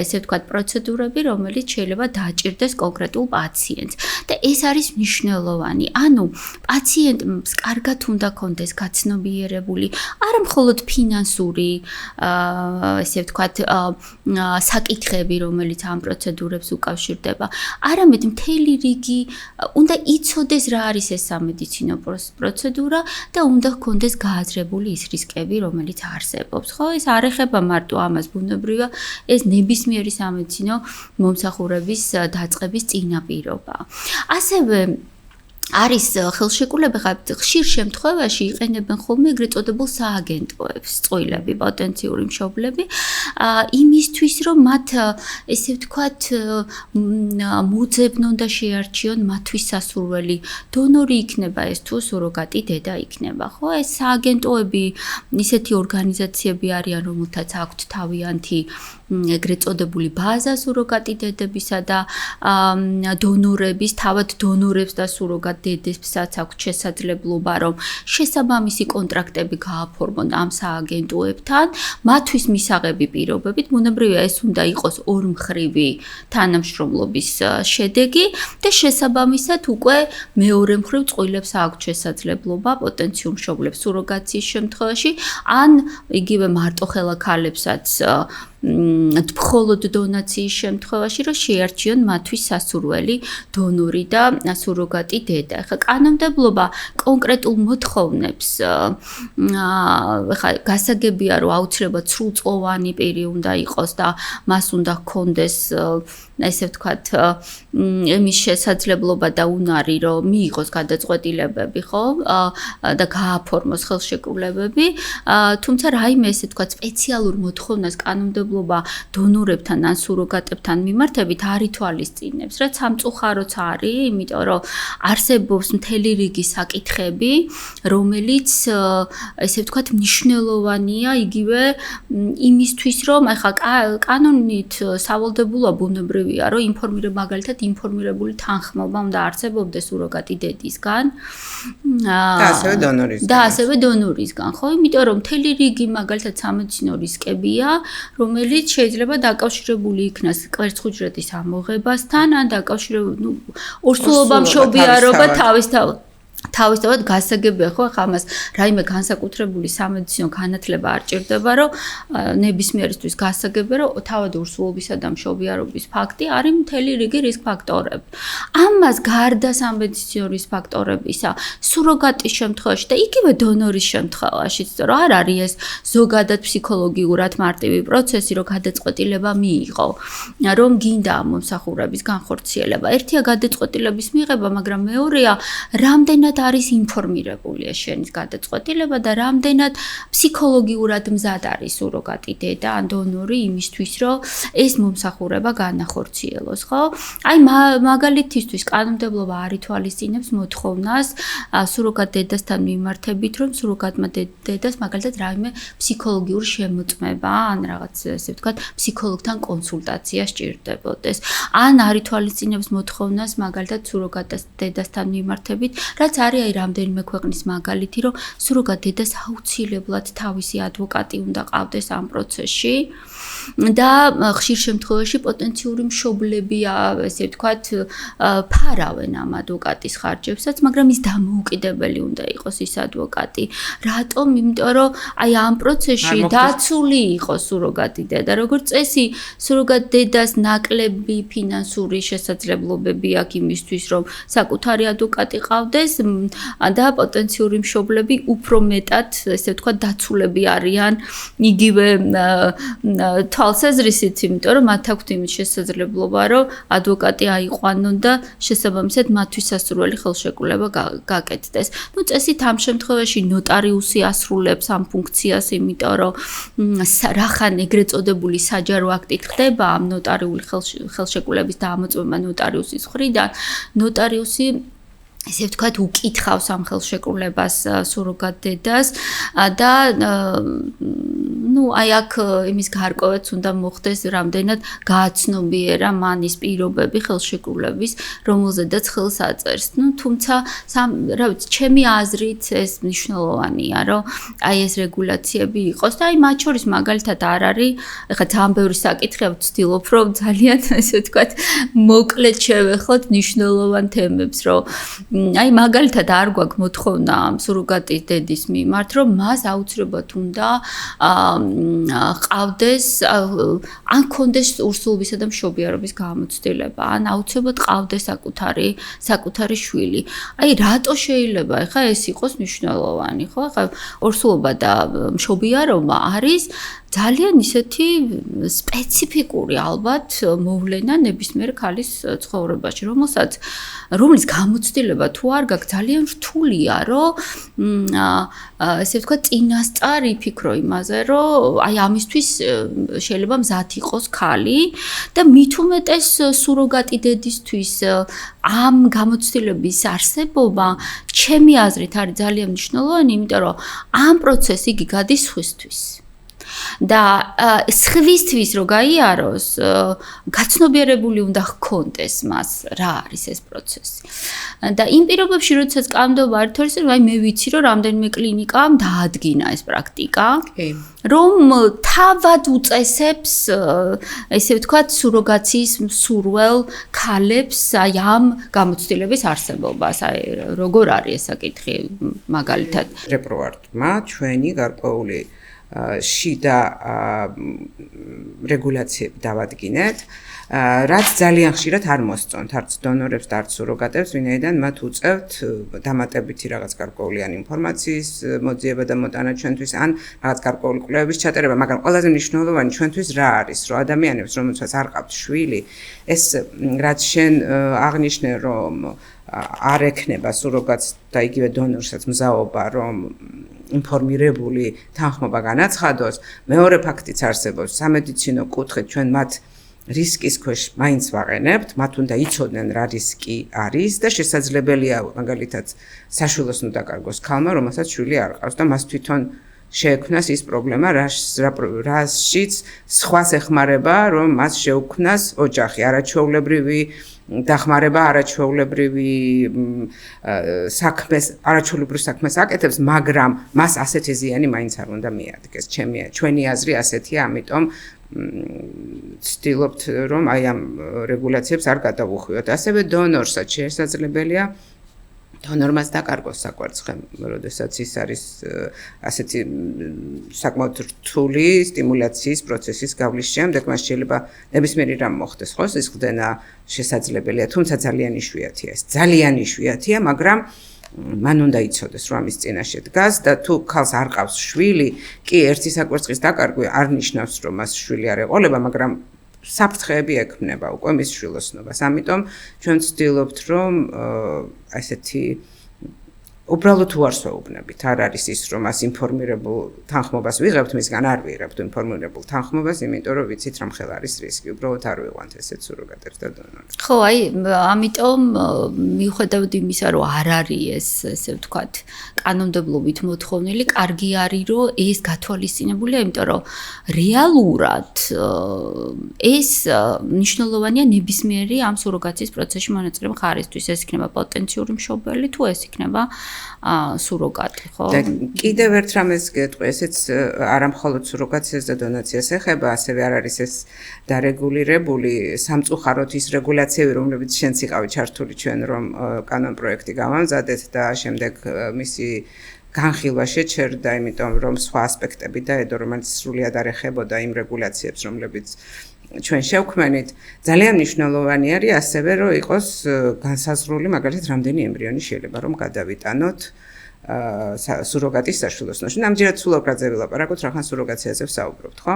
ესე ვთქვათ პროცედურები რომელიც შეიძლება დააჭირდეს კონკრეტულ პაციენტს და ეს არის მნიშვნელოვანი ანუ პაციენტს კარგად უნდა კონდეს გაცნობიერებული არა მხოლოდ ფინანსური ესე ვთქვათ საკითხები რომელიც ამ პროცედურებს უკავშირდება არამედ მთელი რიგი უნდა იცოდეს რა არის ეს სამედიცინო პროცედურა და უნდა ჰქონდეს გააზრებული ის რისკები რომელიც არსებობს ხო ეს არ ეხება მარტო ამას ბუნებრივია ეს ნებისმიერი სამედიცინო მომსახურების დაწყების წინაპირობა ასევე არის ხელშეკრულება ხშირ შემთხვევაში იყენებენ ხოლმე ეგრეთ წოდებულ სააგენტოებს წყვილები პოტენციური მშობლები იმისთვის რომ მათ ესე ვთქვათ მოძებნონ და შეარჩიონ მათთვის სასურველი დონორი იქნება ეს თუ სუროგატი დედა იქნება ხო ეს სააგენტოები ისეთი ორგანიზაციები არიან რომელთაც აქვთ თავიანთი ეგრეთ წოდებული ბაზა სუროგატი დედებისა და დონორების თავად დონორებს და სუროგატ დედებსაც აქვს შესაძლებლობა რომ შესაბამისი კონტრაქტები გააფორმონ ამ სააგენტოებთან მათთვის მისაღები პირობებით ბუნებრივია ეს უნდა იყოს ორმხრივი თანამშრომლობის შედეგი და შესაბამისად უკვე მეორე მხრივ წყვილებს აქვს შესაძლებლობა პოტენციურ მშობლებს სუროგაციის შემთხვევაში ან იგივე მარტოხელა ქალებსაც მხოლოდ დონაციის შემთხვევაში რომ შეარჩიონ მათთვის სასურველი დონორი და სუროგატი დედა. ხა კანონმდებლობა კონკრეტულ მოთხოვნებს ხა გასაგებია რომ აუცილებლად სრულწლოვანი პირი უნდა იყოს და მას უნდა ჰქონდეს ესე ვთქვათ იმის შესაძლებლობა და უნარი რომ მიიღოს გადაწყვეტილებები ხო და გააფორმოს ხელშეკრულებები თუმცა რაიმე ესე ვთქვათ სპეციალურ მოთხოვნას კანონმდებლობა დონორებთან ან სუროგატებთან მიმართებით არ ითვალისწინებს რაც სამწუხაროც არის იმიტომ რომ არსებობს მთელი რიგი საკითხები რომელიც ესე ვთქვათ მნიშვნელოვანია იგივე იმისთვის რომ ახლა კანონით სავალდებულოა ბუნებრივია რომ მაგალითად ინფორმირებული თანხმობა უნდა არსებობდეს სუროგატი დედისგან და ასევე დონორისგან ხო იმიტომ რომ მთელი რიგი მაგალითად სამედიცინო რისკებია რომელიც შეიძლება დაკავშირებული იქნას კვერცხუჯრედის ამოღებასთან ან დაკავშირებული ორსულობა მშობიარობა თავისთავად გასაგებია ხო ახლა ამას რაიმე განსაკუთრებული სამედიცინო განათლება არ ჭირდება რომ ნებისმიერისთვის გასაგებია რომ თავად ორსულობისა და მშობიარობის ფაქტი არის მთელი რიგი რისკ ფაქტორები. ამას გარდა სამედიცინო რისკ ფაქტორებისა სუროგატის შემთხვევაში და იგივე დონორის შემთხვევაშიც რომ არ არის ეს ზოგადად ფსიქოლოგიურად მარტივი პროცესი რომ გადაწყვეტილება მიიღო რომ გინდა მომსახურების განხორციელება. ერთია გადაწყვეტილების მიღება მაგრამ მეორეა რამდენად არის ინფორმირებული შენის გადაწყვეტილება და რამდენად ფსიქოლოგიურად მზად არის სუროგატი დედა ან დონორი იმისთვის რომ ეს მომსახურება განახორციელოს ხო აი მაგალითისთვის კანონმდებლობა არ ითვალისწინებს მოთხოვნას სუროგატ დედასთან მიმართებით რომ სუროგატმა დედას მაგალითად რაიმე ფსიქოლოგიური შემოწმება ან რაღაც ესე ვთქვათ ფსიქოლოგთან კონსულტაცია სჭირდებოდეს ან არ ითვალისწინებს მოთხოვნას მაგალითად სუროგატ დედასთან მიმართებით რაც არის აი რამდენიმე ქვეყნის მაგალითი, რომ სუროგატ დედას აუცილებლად თავისი ადვოკატი უნდა ყავდეს ამ პროცესში და ხშირ შემთხვევაში პოტენციური მშობლები, ესე ვთქვათ, ფარავენ ამ ადვოკატის ხარჯებსაც, მაგრამ ის დამოუკიდებელი უნდა იყოს ის ადვოკატი. რატომ? იმიტომ რომ აი ამ პროცესში დაცული იყოს სუროგატი დედა. როგორც წესი, სუროგატ დედას ნაკლები ფინანსური შესაძლებლობები აქვს იმისთვის, რომ საკუთარი ადვოკატი ყავდეს და პოტენციური მშობლები უფრო მეტად, ესე ვთქვათ, დაცულები არიან იგივე თვალსაზრისით, იმიტომ რომ მათ აქვთ იმის შესაძლებლობა, რომ ადვოკატი აიყვანონ და შესაბამისად მათთვის სასურველი ხელშეკრულება გაკეთდეს. ნუ წესით ამ შემთხვევაში ნოტარიუსი ასრულებს ამ ფუნქციას, იმიტომ რომ რახან ეგრეთ წოდებული საჯარო აქტით ხდება ამ ნოტარიული ხელშეკრულების დაამოწმება ნოტარიუსის მხრიდან, ნოტარიუსი ესე ვთქვათ, უკითხავს ამ ხელშეკრულებას სუროგატ დედას და აი აქ იმის გარკვევაც უნდა მოხდეს, რამდენად გააცნობიერა მან ის პირობები ხელშეკრულების, რომელზედაც ხელს აწერს. თუმცა, რა ვიცი, ჩემი აზრით ეს მნიშვნელოვანია, რომ აი ეს რეგულაციები იყოს და აი მათ შორის მაგალითად არ არის, ეხლა ძალიან ბევრი საკითხია, ვცდილობ, რომ ძალიან ესე ვთქვათ, მოკლედ შევეხოთ მნიშვნელოვან თემებს, რომ აი მაგალითად არ გვაქვს მოთხოვნა სუროგატის დედის მიმართ, რომ მას აუცილებლად უნდა ყავდეს ან კონდეს ურსულობისა და მშობიარობის გამოცდილება, ან აუცილებლად ყავდეს საკუთარი შვილი. აი რატო შეიძლება ეხა ეს იყოს მნიშვნელოვანი, ხო? ეხა ურსულობა და მშობიარობა არის ძალიან ისეთი სპეციფიკური ალბათ მოვლენა ნებისმიერ ქალის ცხოვრებაში, რომლის გამოცდილება თუ არ გაქვს, ძალიან რთულია, რომ ესე ვთქვათ, წინასწარ იფიქრო იმაზე, რომ აი ამისთვის შეიძლება მზად იყოს ქალი და მით უმეტეს სუროგატი დედისთვის ამ გამოცდილების არსებობა ჩემი აზრით არის ძალიან მნიშვნელოვანი, იმიტომ რომ ამ პროცესს იგი გადის სხვისთვის. და სხვისთვის რო გაიაროს, გაცნობიერებული უნდა ჰქონდეს მას, რა არის ეს პროცესი. და იმ პირობებში, როდესაც კამდობა არ თორეს, აი მე ვიცი, რომ რამდენიმე კლინიკამ დაადგინა ეს პრაქტიკა, რომ თავად უწესებს, ესე ვთქვათ, სუროგაციის მსურველ ქალებს აი ამ გამოცდილების არსებობას. აი როგორ არის ეს საკითხი მაგალითად? რეპროვარტმა ჩვენი გარკვეული შიდა რეგულაციები დავადგინეთ, რაც ძალიან ხშირად არ მოსწონთ არც დონორებს და არც სუროგატებს, ვინაიდან მათ უწევთ დამატებითი რაღაც გარკვეულიანი ინფორმაციის მოძიება და მოტანა ჩვენთვის, ან რაღაც გარკვეული კვლევების ჩატარება, მაგრამ ყველაზე მნიშვნელოვანი ჩვენთვის რა არის, რომ ადამიანებს, რომელსაც არ ყავთ შვილი, ეს რაც შენ აღნიშნე, რომ არ ექნება სუროგატს და იგივე დონორსაც მზაობა, რომ ინფორმირებული თანხმობა განაცხადოს, მეორე ფაქტიც არსებობს, სამედიცინო კუთხით ჩვენ მათ რისკის ქვეშ მაინც ვაყენებთ, მათ უნდა იცოდნენ რა რისკი არის და შესაძლებელია მაგალითად საშვილოს უნდა დაკარგოს ქალმა, რომელსაც შვილი არ ყავს და მას თვითონ შეექმნას ის პრობლემა, რაშიც სხვას ეხმარება, რომ მას შეუქმნას ოჯახი, არაჩვეულებრივი დახმარება, არაჩვეულებრივი საქმეს აკეთებს, მაგრამ მას ასეთი ზიანი მაინც არ უნდა მიადგეს. ჩვენი აზრი ასეთია, ამიტომ ვცდილობთ, რომ აი ამ რეგულაციებს არ გადავუხვიოთ. ასევე დონორსაც შესაძლებელია დონორმას დაკარგოს საკვერცხე, როდესაც ის არის ასეთი საკმაოდ რთული სტიმულაციის პროცესის გავლის შემდეგ, მას შეიძლება ნებისმიერი რამ მოხდეს, ხო? ეს ხდება შესაძლებელია, თუმცა ძალიან იშვიათია ეს. ძალიან იშვიათია, მაგრამ მან უნდა იცოდეს, რომ ამის წინაშე დგას და თუ ქალს არ ყავს შვილი, კი ერთი საკვერცხის დაკარგვი არ ნიშნავს, რომ მას შვილი არ ეყოლება, მაგრამ საფრთხეები ექმნება უკვე მის შვილოსნობას. ამიტომ ჩვენ ვცდილობთ, რომ ასეთი უბრალოდ უარს ვეუბნებით. არ არის ის, რომ მას ინფორმირებულ თანხმობას ვიღებთ, მისგან არ ვიღებთ ინფორმირებულ თანხმობას, იმიტომ რომ ვიცით, რომ ხელ არის რისკი. უბრალოდ არ ვიყვანთ ესეთ სუროგატებს და დონორებს. ხო, აი, ამიტომ მიუხედავად იმისა, რომ არ არის ეს, ესე ვთქვათ, კანონმდებლობით მოთხოვნილი, კარგი არის, რომ ეს გათვალისწინებულია, იმიტომ რომ რეალურად ეს მნიშვნელოვანია ნებისმიერი ამ სუროგაციის პროცესში მონაწილე მხარისთვის. ეს იქნება პოტენციური მშობელი თუ ეს იქნება სუროგატი, ხო? და კიდევ ერთ რამეს გეტყვი, ესეც არა მხოლოდ სუროგაციას და დონაციას ეხება, ასევე არ არის ეს დარეგულირებული სამწუხაროდ ის რეგულაციები, რომლებიც შენც იყავი ჩართული ჩვენ რომ კანონ პროექტი გავამზადეთ და შემდეგ მისი განხილვა შეჩერდა, იმიტომ რომ სხვა ასპექტები დაედო, რომელიც სრულიად არ ეხებოდა იმ რეგულაციებს, რომლებიც ჩვენ შევქმნით, ძალიან მნიშვნელოვანი არის ასევე რომ იყოს განსაზღვრული მაგალითად რამდენი ემბრიონი შეიძლება რომ გადავიტანოთ სუროგატის საშუალოსნოში. ამჯერად სულ ოქრაძე ვილაპარაკოთ, რახან სუროგაციაზე ვსაუბრობთ, ხო?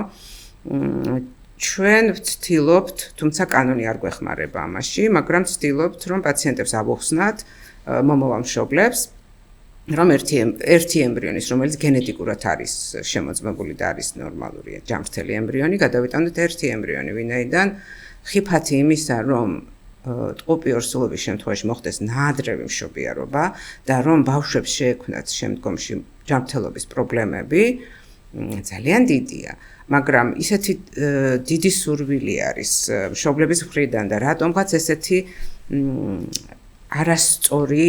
ჩვენ ვცდილობთ, თუმცა კანონი არ გვეხმარება ამაში, მაგრამ ვცდილობთ რომ პაციენტებს ავუხსნათ მომავალ მშობლებს რომ ერთი ემბრიონის, რომელიც გენეტიკურად არის შემოწმებული და არის ნორმალური ჯანმრთელი ემბრიონი, გადავიტანოთ ერთი ემბრიონი, ვინაიდან ხიფათი იმისა, რომ ტყუპი ორსულობის შემთხვევაში მოხდეს ნაადრევი მშობიარობა და რომ ბავშვებს შეექმნათ შემდგომში ჯანმრთელობის პრობლემები, ძალიან დიდია. მაგრამ ისეთი დიდი სურვილი არის მშობლების მხრიდან და რატომღაც ესეთი არასწორი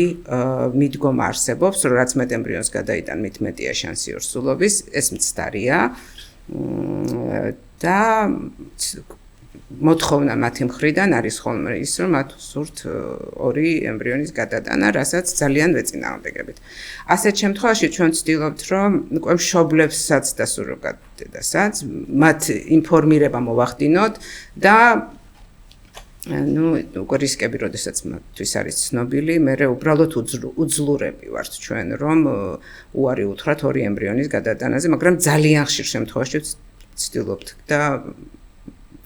მიდგომა არსებობს, რომ რაც მეტ ემბრიონს გადაიტან, მით მეტია შანსი ორსულობის, ეს მცდარია და მოთხოვნა მათი მხრიდან არის ხოლმე ის, რომ მათ სურთ ორი ემბრიონის გადატანა, რასაც ძალიან ვეწინააღმდეგებით. ასეთ შემთხვევაში ჩვენ ვცდილობთ, რომ უკვე მშობლებსაც და სუროგატედასაც მათ ინფორმირება მოვახდინოთ და უკვე რისკები, როდესაც მათთვის არის ცნობილი, მერე უბრალოდ უძლურები ვართ ჩვენ, რომ უარი უთხრათ ორი ემბრიონის გადატანაზე, მაგრამ ძალიან ხშირ შემთხვევაში ვცდილობთ და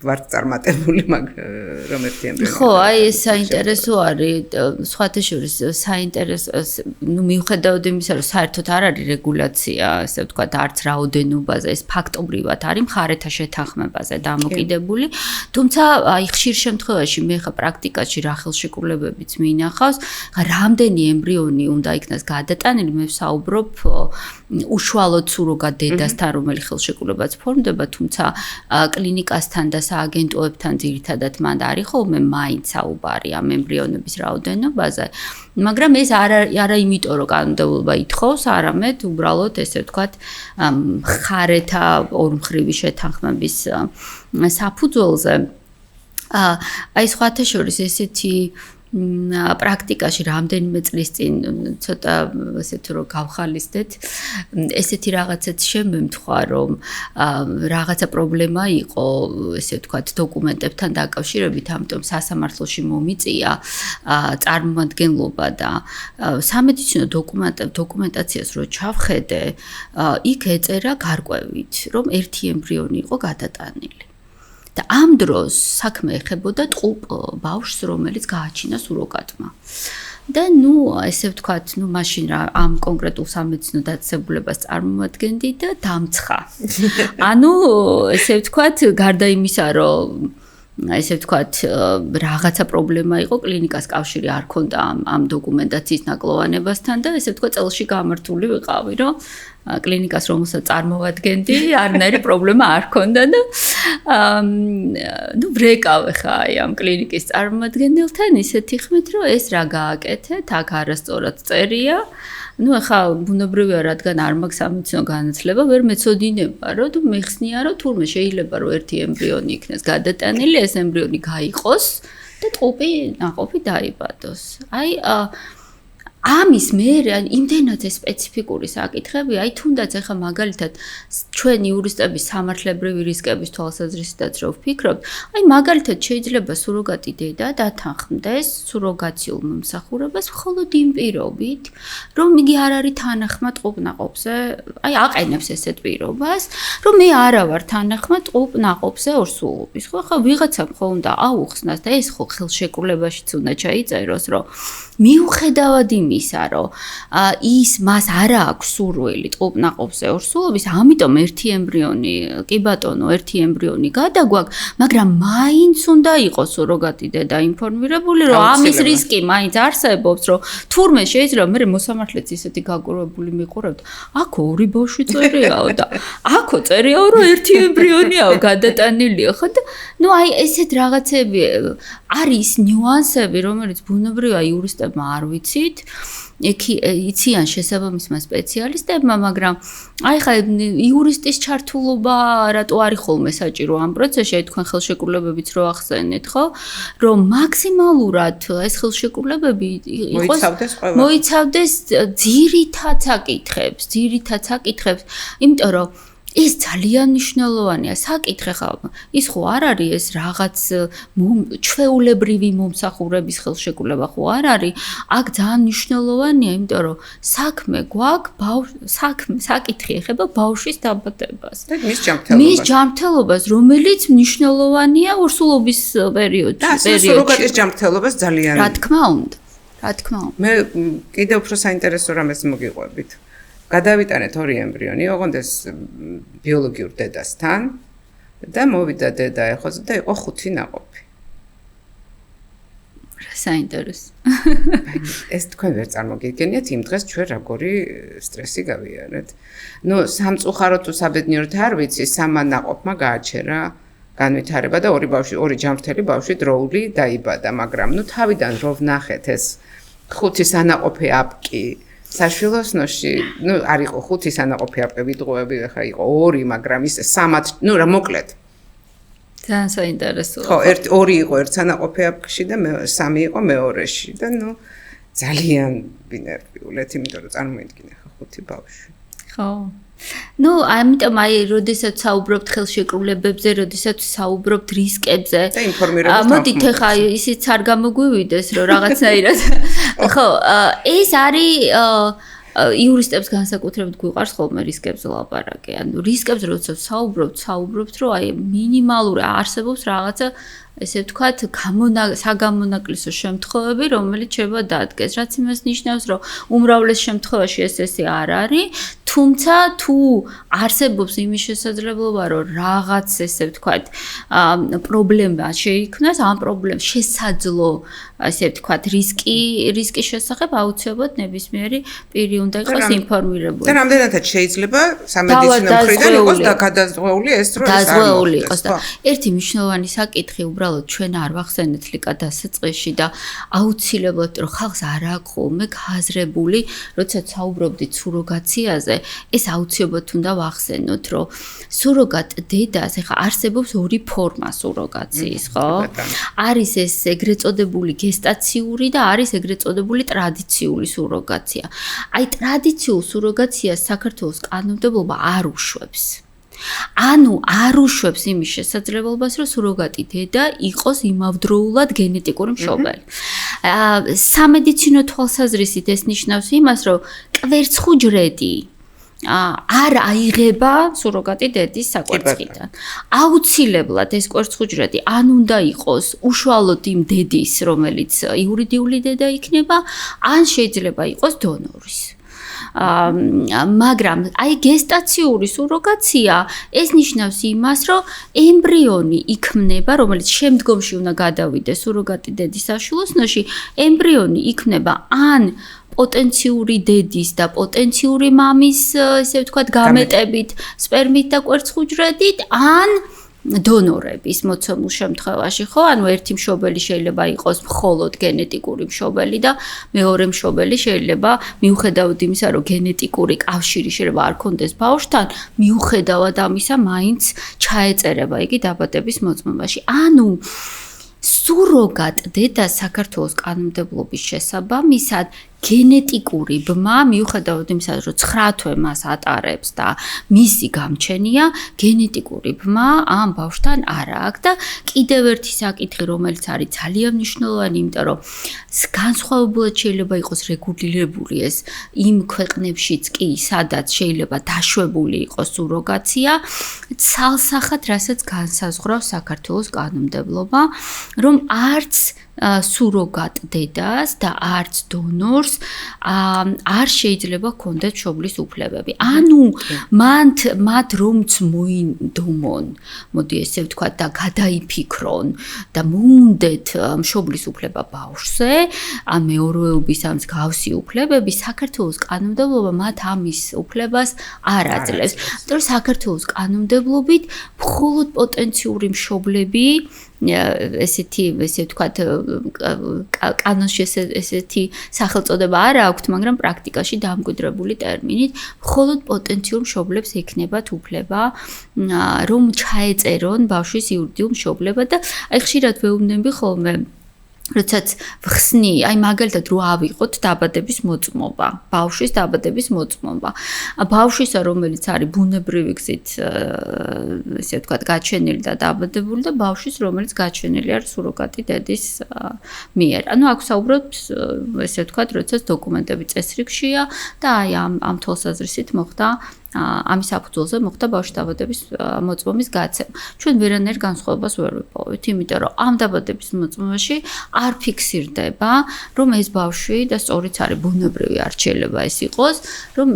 ვართ წარმატებული, რომ ერთი ემბრიონი. ხო, აი ეს საინტერესო არის, სხვათა შორის საინტერესო, მიუხედავად იმისა, რომ საერთოდ არ არის რეგულაცია, ასე ვთქვათ, არც რაოდენობაზე, ეს ფაქტობრივად არის მხარეთა შეთანხმებაზე დამოკიდებული, თუმცა აი ხშირ შემთხვევაში მე ხა პრაქტიკაში რა ხელშეკრულებებიც მინახავს, რამდენი ემბრიონი უნდა იქნას გადატანილი, მე ვსაუბრობ უშუალოდ სუროგატ დედასთან, რომელი ხელშეკრულებაც ფორმდება, თუმცა კლინიკასთან და სააგენტოებთან ძირითადად მან არის ხოლმე მაინც საუბარი ამ ემბრიონების რაოდენობაზე, მაგრამ ეს არა იმიტომ რომ კანონმდებლობა ითხოვს, არამედ უბრალოდ ესე ვთქვათ მხარეთა ორმხრივი შეთანხმების საფუძველზე. აი სხვათა შორის ესეთი პრაქტიკაში რამდენიმე წლის წინ ცოტა ასე თუ რომ გავხალისდეთ, ესეთი რაღაცაც შემემთხვა, რომ რაღაცა პრობლემა იყო, ესე ვთქვათ, დოკუმენტებთან დაკავშირებით, ამიტომ სასამართლოში მომიწია წარმომადგენლობა და სამედიცინო დოკუმენტაციას რო ჩავხედე, იქ ეწერა გარკვევით, რომ ერთი ემბრიონი იყო გადატანილი. და ამ დროს საქმე ეხებოდა ტყუპ ბავშვს, რომელიც გააჩინა სუროგატმა. და ესე ვთქვათ, მაშინ რა ამ კონკრეტულ სამედიცინო დაწესებულებას წარმომადგენდი და დამცხა. ესე ვთქვათ, გარდა იმისა, რომ ესე ვთქვათ, რაღაცა პრობლემა იყო, კლინიკას კავშირი არ ქონდა ამ დოკუმენტაციის ნაკლოვანებასთან და ესე ვთქვათ, წელში გამართული ვიყავი, რომ კლინიკას რომელსაც წარმოვადგენდი, არნაირი პრობლემა არ ქონდა და ვრეკავე ხა აი ამ კლინიკის წარმომადგენელთან ისეთი ხმით, რომ ეს რა გააკეთეთ, აქ არასწორად წერია. ეხა ბუნებრივია, რადგან არ მაქვს სამედიცინო განათლება, ვერ მეცოდინება, რომ მეხსნია, რომ თურმე შეიძლება რომ ერთი ემბრიონი იქნას გადატანილი, ეს ემბრიონი გაიყოს და ტყუპი ნაყოფი დაიბადოს. აი ამის მერე იმდენად სპეციფიკური საკითხები, აი თუნდაც ახლა მაგალითად ჩვენ იურისტების სამართლებრივი რისკების თვალსაზრისითაც რო ვფიქრობთ, აი მაგალითად შეიძლება სუროგატი დედა დათანხმდეს სუროგაციულ მომსახურებას მხოლოდ იმ პირობით, რომ იგი არ არის თანახმა ტყუპ ნაყოფზე, აი აყენებს ესეთ პირობას, რომ მე არა ვარ თანახმა ტყუპ ნაყოფზე ორსულობის, ხო? ხა ვიღაცამ ხო უნდა აუხსნას და ეს ხო ხელშეკრულებაშიც უნდა ჩაიწეროს, რომ მიუხედავად იმისა, იმისა, რომ ის მას არ აქვს სურვილი ტყუპნაყოფზე ორსულობის, ამიტომ ერთი ემბრიონი, კი ბატონო, ერთი ემბრიონი გადაგვაქვს, მაგრამ მაინც უნდა იყოს სუროგატი დედა ინფორმირებული, რომ ამის რისკი მაინც არსებობს, რომ თურმე შეიძლება მე მოსამართლეც ისეთი გაგურებული მიყურებთ, აქ ორი ბავშვი წერიაო და აქ წერიაო, რომ ერთი ემბრიონიაო გადატანილია, ხო და ნუ აი ესეთ რაღაცები არის ნიუანსები, რომელიც ბუნებრივია იურისტებმა არ ვიცით. იციან შესაბამისმა სპეციალისტებმა, მაგრამ აი ხა იურისტის ჩართულობა რატო არის ხოლმე საჭირო ამ პროცესში, აი თქვენ ხელშეკრულებებიც რო ახსენეთ, ხო? რომ მაქსიმალურად ეს ხელშეკრულებები მოიცავდეს ძირითად საკითხებს, იმიტომ რომ ეს ძალიან მნიშვნელოვანია საკითხი ხა ის ხო არ არის ეს რაღაც ჩვეულებრივი მომსახურების ხელშეკრულება ხო არ არის აქ ძალიან მნიშვნელოვანია იმიტომ რომ საქმე გვაქვს საკითხი ეხება ბავშვის დაბადებას და მის ჯანმრთელობას რომელიც მნიშვნელოვანია ორსულობის პერიოდში სუროგატის ჯანმრთელობას ძალიან რა თქმა უნდა მე კიდევ უფრო საინტერესო რამეს მოგიყვებით გადავიტანეთ ორი ემბრიონი, ოღონდ ეს ბიოლოგიურ დედასთან და მოვიდა დედა ეხოზე და იყო 5 ნაყოფი. რა საინტერესო. ეს თქვენ ვერ წარმოგიდგენიათ იმ დღეს ჩვენ როგორი სტრესი გავიარეთ. ნუ სამწუხაროდ თუ საბედნიეროდ არ ვიცი, 3 ნაყოფმა გააჩერა განვითარება და ორი ჯანმრთელი ბავშვი დროული დაიბადა, მაგრამ ნუ თავიდან რო ვნახეთ ეს 5 სანაყოფი აპკი საშვილოსნოში, ნუ არ იყო 5 სანაყოფი აპკი ვიდღოები, ხა იყო 2, მაგრამ ისე 3, ნუ რა მოკლედ. ძალიან საინტერესოა. ხო, 2 იყო ერთ სანაყოფი აპკში და 3 იყო მეორეში და ნუ ძალიან ვინერვიულეთ, იმიტომ რომ წარმოიდგინე ხა 5 ბავშვი. ხო. ნუ ამიტომ აი, როდესაც საუბრობთ ხელშეკრულებებზე, როდესაც საუბრობთ რისკებზე და ინფორმირებას მოდით ხა ისიც არ გამოგვივიდეს, რომ რაღაცნაირად ხო, ეს არის იურისტებს განსაკუთრებით გვიყვარს ხოლმე რისკებზე ლაპარაკი. ანუ რისკებზე როცა საუბრობთ, რომ აი მინიმალური არსებობს რაღაცა ესე ვთქვათ, საგამონაკლისო შემთხვევები, რომელიც შეიძლება დადგეს. რაც იმას ნიშნავს, რომ უმრავლეს შემთხვევაში ესე არ არის, თუმცა თუ არსებობს იმის შესაძლებლობა, რომ რაღაც ესე ვთქვათ, პრობლემა შეიქმნას, ამ პრობლემს შესაძლო, ასე ვთქვათ, რისკის შესახებ აუცილებლად ნებისმიერი პირი უნდა იყოს ინფორმირებული. და რამდენადაც შეიძლება სამედიცინო მხრიდან იყოს გადაზღვეული ეს რო დაზღვეული იყოს და ერთი მნიშვნელოვანი საკითხი უბრალოდ ჩვენ არ ვახსენეთ ლიკა დასაწყისში და აუცილებლად რომ ხალხს არ აქვს ხოლმე გაზრებული, როცა საუბრობდით სუროგაციაზე, ეს აუცილებლად უნდა ვახსენოთ, რომ სუროგატ დედას ეხა არსებობს 2 ფორმა სუროგაციის, ხო? არის ეს ეგრეთ წოდებული გესტაციური და არის ეგრეთ წოდებული ტრადიციული სუროგაცია. აი ტრადიციულ სუროგაციას საქართველოს კანონმდებლობა არ უშვებს. ანუ არ უშვებს იმის შესაძლებლობას, რომ სუროგატი დედა იყოს იმავდროულად გენეტიკური მშობელი. სამედიცინო თვალსაზრისით ეს ნიშნავს იმას, რომ კვერცხუჯრედი არ აიღება სუროგატი დედის საკვერცხიდან. აუცილებლად ეს კვერცხუჯრედი ან უნდა იყოს უშუალოდ იმ დედის, რომელიც იურიდიული დედა იქნება, ან შეიძლება იყოს დონორის. მაგრამ აი გესტაციური სუროგაცია ეს ნიშნავს იმას, რომ ემბრიონი იქმნება, რომელიც შემდგომში უნდა გადავიდეს სუროგატი დედის საშვილოსნოში, ემბრიონი იქმნება ან პოტენციური დედის და პოტენციური მამის, ესე ვთქვათ, გამეტებით, სპერმით და კვერცხუჯრედით, ან დონორების მოცემულ შემთხვევაში, ხო? ანუ ერთი მშობელი შეიძლება იყოს მხოლოდ გენეტიკური მშობელი და მეორე მშობელი შეიძლება მიუხედავად იმისა, რომ გენეტიკური კავშირი შეიძლება არ ქონდეს ბავშვთან, მიუხედავად ამისა, მაინც ჩაეწერება იგი დაბადების მოწმობაში. ანუ სუროგატ დედა საქართველოს კანონმდებლობის შესაბამისად გენეტიკური ბმა, მიუხედავად იმისა, რომ 9 თვე მას ატარებს და მისი გამჩენია, გენეტიკური ბმა ამ ბავშვთან არ აქვს და კიდევ ერთი საკითხი, რომელიც არის ძალიან მნიშვნელოვანი, იმიტომ რომ განსხვავებულად შეიძლება იყოს რეგულირებული ეს იმ ქვეყნებშიც კი, სადაც შეიძლება დაშვებული იყოს სუროგაცია, ცალსახად, რასაც განსაზღვრავს საქართველოს კანონმდებლობა, რომ არც სუროგატ დედას და არც დონორს არ შეიძლება ჰქონდეთ მშობლის უფლებები. ანუ მათ რომც მოინდომონ, მოდი ესე ვთქვათ და გადაიფიქრონ და მოუნდეთ მშობლის უფლება ბავშვზე, ან მეორეობის ამ მსგავსი უფლებები, საქართველოს კანონმდებლობა მათ ამის უფლებას არ აძლევს. იმიტომ რომ საქართველოს კანონმდებლობით მხოლოდ პოტენციური მშობლები ესე ვთქვათ კანონში ესეთი სახელწოდება არ აქვთ, მაგრამ პრაქტიკაში დამკვიდრებული ტერმინით მხოლოდ პოტენციურ მშობლებს ექნებათ უფლება რომ ჩაეწერონ ბავშვის იურიდიულ მშობლებად და აი ხშირად ვეუბნები ხოლმე როდესაც ვხსნი, აი მაგალითად რო ავიღოთ დაბადების მოწმობა, ბავშვის დაბადების მოწმობა. ბავშვისა, რომელიც არის ბუნებრივი გზით, ესე ვთქვათ, გაჩენილი და დაბადებული და ბავშვის, რომელიც გაჩენილი არის სუროგატი დედის მიერ. ანუ აქ საუბრობთ, ესე ვთქვათ, როდესაც დოკუმენტები წესრიგშია და აი ამ თვალსაზრისით მოხდა ამის საფუძველზე მოხდა ბავშვის დაბადების მოწმობის გაცემა. ჩვენ ვერანაირ განსხვავებას ვერ ვიპოვეთ, იმიტომ რომ ამ დაბადების მოწმობაში არ ფიქსირდება, რომ ეს ბავშვი და სწორიც არის ბუნებრივი არჩეულება ეს იყოს, რომ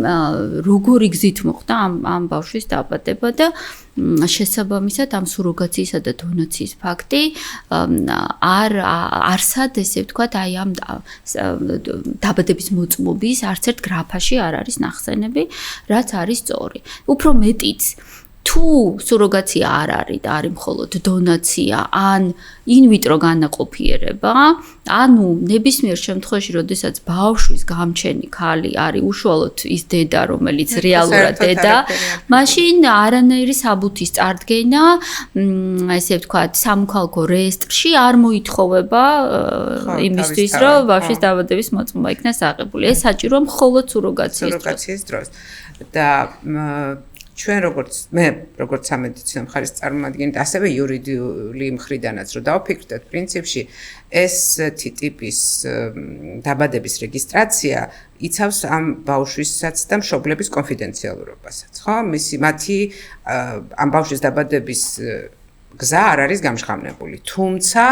როგორი გზით მოხდა ამ ბავშვის დაბადება და შესაბამისად ამ სუროგაციისა და დონაციის ფაქტი არსად ესე ვთქვათ აი ამ დაბადების მოწმობის არც ერთ გრაფაში არ არის ნახსენები, რაც არის სწორი. უფრო მეტიც თუ სუროგაცია არ არის და არის მხოლოდ დონაცია ან ინვიტრო განაყოფიერება, ანუ ნებისმიერ შემთხვევაში, როდესაც ბავშვის გამჩენი ქალი არის უშუალოდ ის დედა, რომელიც რეალურად დედა, მაშინ არანაირი საბუთის წარდგენა, ესე ვთქვათ, სამოქალაქო რეესტრში არ მოითხოვება იმისთვის, რომ ბავშვის დაბადების მოწმობა იქნას აღებული. ეს საჭიროა მხოლოდ სუროგაციის დროს. და ჩვენ როგორც სამედიცინო მხარის წარმომადგენელი, ასევე იურიდიული მხრიდანაც რო დავფიქრდეთ, პრინციპში ესეთი ტიპის დაბადების რეგისტრაცია იცავს ამ ბავშვისაც და მშობლების კონფიდენციალურობასაც, ხო? მათი ამ ბავშვის დაბადების გზა არ არის გამჟღავნებული, თუმცა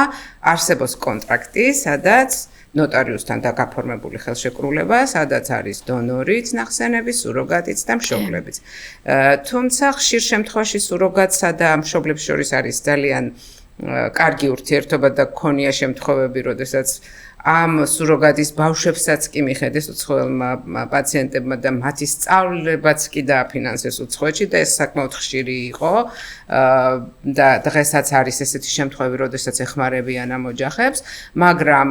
არსებობს კონტრაქტი, სადაც ნოტარიუსთან დაგაფორმებული ხელშეკრულება, სადაც არის დონორიც, ნახსენების, სუროგატიც და მშობლებიც. თუმცა ხშირ შემთხვევაში სუროგატსა და მშობლებს შორის არის ძალიან კარგი ურთიერთობა და გქონია შემთხვევები, როდესაც ამ სუროგატის ბავშვებსაც კი მიხედეს უცხოელმა პაციენტებმა და მათი სწავლებაც კი დააფინანსეს უცხოეთში და ეს საკმაოდ ხშირი იყო და დღესაც არის ესეთი შემთხვევები, როდესაც ეხმარებიან ამ ოჯახებს, მაგრამ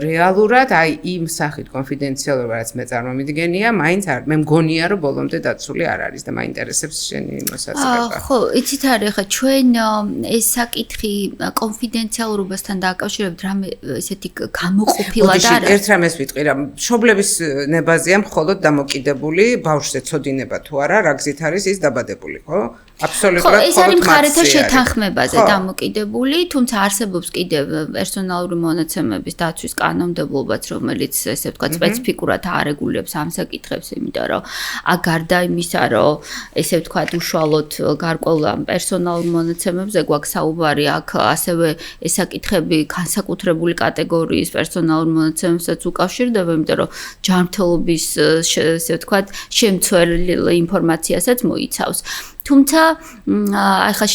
რეალურად აი იმ სახით კონფიდენციალურობა, რაც მე წარმომიდგენია, მაინც არ მე მგონია, რომ ბოლომდე დაცული არ არის და მაინტერესებს შენი მოსაზრება. ხო, იცით არის, ხა ჩვენ ეს საკითხი კონფიდენციალურობასთან დაკავშირებით რამე ესეთი გამოყოფილად არ არის. ერთ რამეს ვიტყვი რა, მშობლების ნებაზეა მხოლოდ დამოკიდებული ბავშვზე ცოდინება თუ არა, რა გზით არის ის დაბადებული, ხო? აბსოლუტურად ეს არის მხარეთა შეთანხმებაზე დამოკიდებული, თუმცა არსებობს კიდევ პერსონალური მონაცემების დაცვის კანონმდებლობაც, რომელიც ესე ვთქვათ სპეციფიკურად არეგულირებს ამ საკითხებს, იმიტომ რომ გარდა იმისა, რომ ესე ვთქვათ უშუალოდ გარკვეულ პერსონალურ მონაცემებზე გვაქვს საუბარი, აქ ასევე ეს საკითხები განსაკუთრებული კატეგორიის პერსონალურ მონაცემებსაც უკავშირდება, იმიტომ რომ ჯანმრთელობის ესე ვთქვათ შემცველი ინფორმაციასაც მოიცავს. თუმცა ახლა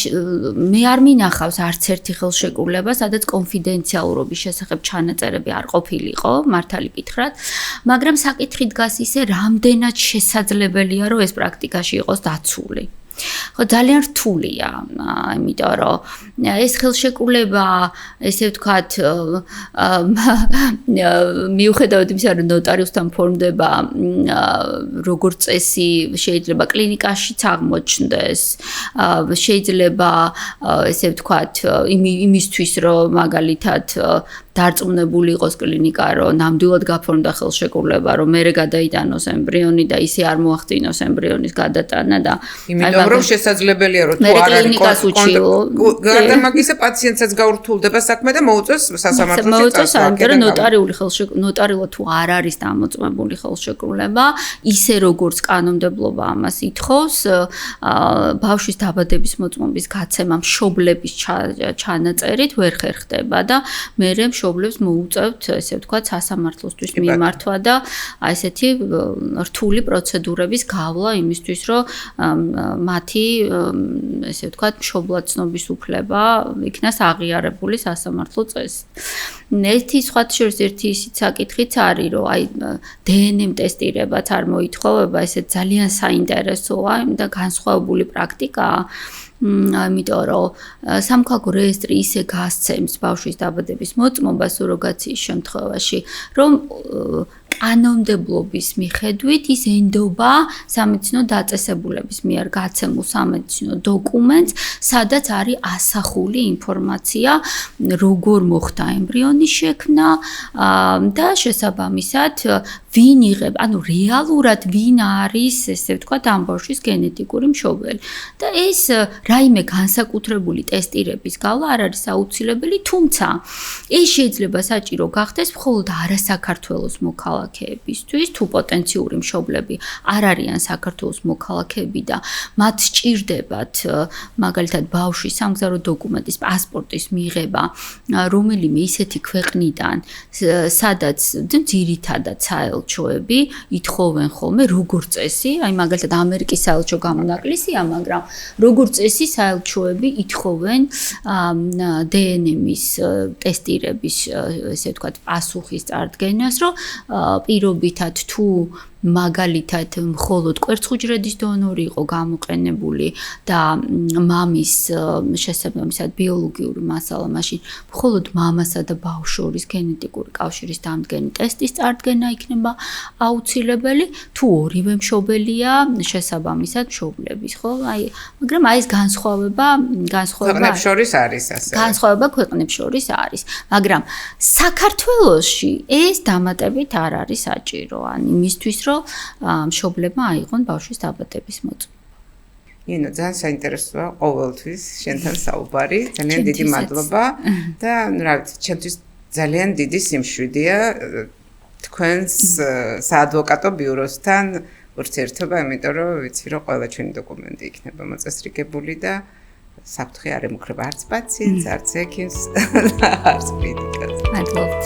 მე არ მინახავს არც ერთი ხელშეკრულება, სადაც კონფიდენციალურობის შესახებ ჩანაწერები არ ყოფილიყო, მართალი გითხრათ, მაგრამ საკითხი დგას ისე, რამდენად შესაძლებელია, რომ ეს პრაქტიკაში იყოს დაცული. ხო ძალიან რთულია, იმიტომ რომ ეს ხელშეკრულება, ესე ვთქვათ, მიუხედავად იმისა, რომ ნოტარიუსთან ფორმდება როგორც წესი, შეიძლება კლინიკაშიც აღმოჩნდეს, შეიძლება ესე ვთქვათ, იმისთვის, რომ მაგალითად დარწმუნებული იყოს კლინიკა, რომ ნამდვილად გაფორმდა ხელშეკრულება, რომ მერე გადაიტანოს ემბრიონი და ისე არ მოახდინოს ემბრიონის გადატანა და იმიტომ რომ შესაძლებელია რომ თუ არ არის გარდა მაგისა პაციენტსაც გაურთულდება საქმე და მოუწევს სასამართლოში წასვლა. მაგრამ ნოტარიულად თუ არ არის დამოწმებული ხელშეკრულება, ისე როგორც კანონმდებლობა ამას ითხოვს, ბავშვის დაბადების მოწმობის გაცემა მშობლების ჩანაწერით ვერ ხერხდება და მერე მშობლებს მოუწევთ, ესე ვთქვათ, სასამართლოსთვის მიმართვა და ესეთი რთული პროცედურების გავლა იმისთვის, რომ მათი ესე ვთქვათ, მშობლაცნობის უფლება იქნას აღიარებული სასამართლო წესით. ერთი სხვა შორის ერთი ისიც საკითხიც არის, რომ აი დნმ ტესტირებაც არ მოითხოვება, ესე ძალიან საინტერესოა და განსხვავებული პრაქტიკაა. Იმიტომ რომ სამოქალაქო რეესტრი ისე გასცემს ბავშვის დაბადების მოწმობას სუროგაციის შემთხვევაში, რომ კანონმდებლობის მიხედვით ის ენდობა სამედიცინო დაწესებულების მიერ გაცემულ სამედიცინო დოკუმენტს, სადაც არის ასახული ინფორმაცია, როგორ მოხდა ემბრიონის შექმნა და შესაბამისად ვინ იღებს, ანუ რეალურად ვინ არის, ესე ვთქვათ, ამ ბავშვის გენეტიკური მშობელი. და ეს რაიმე განსაკუთრებული ტესტირების გავლა არ არის აუცილებელი, თუმცა ეს შეიძლება საჭირო გახდეს მხოლოდ არასაქართველოს მოქალაქეებისთვის, თუ პოტენციური მშობლები არ არიან საქართველოს მოქალაქეები და მათ სჭირდებათ მაგალითად ბავშვის სამგზავრო დოკუმენტის, პასპორტის მიღება რომელიმე ისეთი ქვეყნიდან, სადაც ძირითადად საელჩოები ითხოვენ ხოლმე როგორც წესი, აი მაგალითად ამერიკის საელჩო გამონაკლისია, მაგრამ როგორც წესი საელჩოები ითხოვენ დნმ-ის ტესტირების, ესე ვთქვათ, პასუხის წარდგენას, რომ პირობითად თუ მაგალითად მხოლოდ კვერცხუჯრედის დონორი იყო გამოყენებული და მამის შესაბამისად ბიოლოგიური მასალა, მაშინ მხოლოდ მამასა და ბავშვის გენეტიკური კავშირის დამდგენი ტესტის წარდგენა იქნება აუცილებელი, თუ ორივე მშობელია შესაბამისად მშობლების, ხო? მაგრამ აი ეს განსხვავება ქვეყნებს შორის არის ასე. განსხვავება ქვეყნებს შორის არის, მაგრამ საქართველოში ეს დამატებით არ არის საჭირო, ან იმისთვის რომ მშობლებმა აიღონ ბავშვის დაბადების მოწმობა. ნინო, ძალიან საინტერესოა ყოველთვის შენთან საუბარი. ძალიან დიდი მადლობა და რა ვიცი, ჩემთვის ძალიან დიდი სიმშვიდეა თქვენს საადვოკატო ბიუროსთან ურთიერთობა, იმიტომ რომ ვიცი, რომ ყველა ჩვენი დოკუმენტი იქნება მოწესრიგებული და საფრთხე არ ემუქრება არც პაციენტს, არც ექიმს, არც მედიკას. მადლობთ.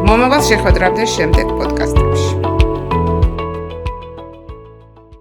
მომავალ შეხვედრამდე შემდეგ პოდკასტებში.